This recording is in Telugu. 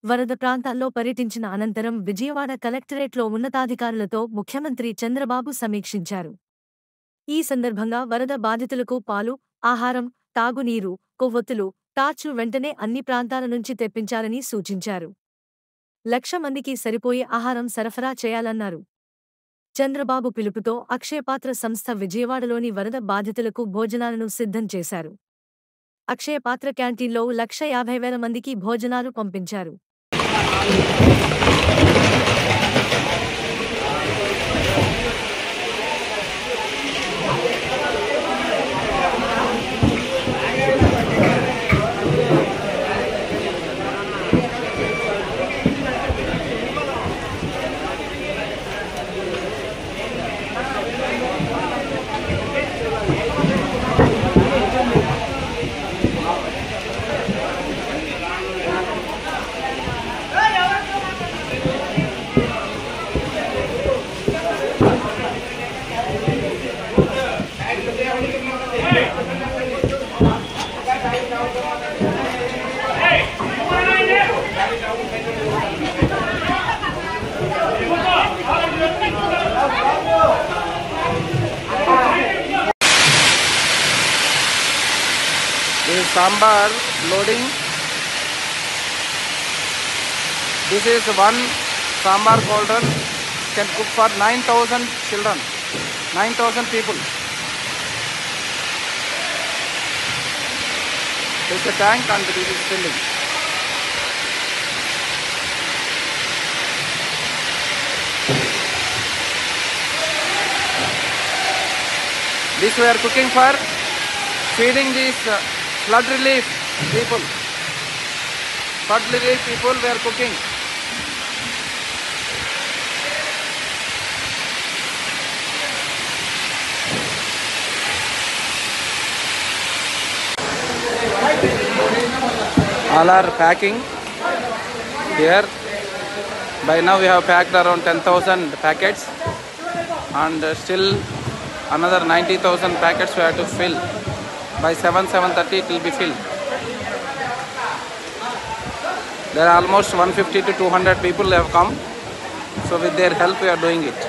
వరద ప్రాంతాల్లో పర్యటించిన అనంతరం విజయవాడ కలెక్టరేట్లో ఉన్నతాధికారులతో ముఖ్యమంత్రి చంద్రబాబు సమీక్షించారు. ఈ సందర్భంగా వరద బాధితులకు పాలు, ఆహారం, తాగునీరు, కొవ్వొత్తులు, టార్చు వెంటనే అన్ని ప్రాంతాల నుంచి తెప్పించాలని సూచించారు. 1,00,000 మందికి సరిపోయే ఆహారం సరఫరా చేయాలన్నారు. చంద్రబాబు పిలుపుతో అక్షయపాత్ర సంస్థ విజయవాడలోని వరద బాధితులకు భోజనాలను సిద్ధం చేశారు. అక్షయపాత్ర క్యాంటీన్లో 1,50,000 మందికి భోజనాలు పంపించారు. This is sambar loading. This is one sambar cauldron can cook for 9,000 children, 9,000 people. This is a tank and this is filling. This we are cooking for feeding these flood relief people. Flood relief people we are cooking. All are packing here. By now we have packed around 10,000 packets and still another 90,000 packets we have to fill. By 7:30 it will be filled. There are almost 150 to 200 people have come. So with their help we are doing it.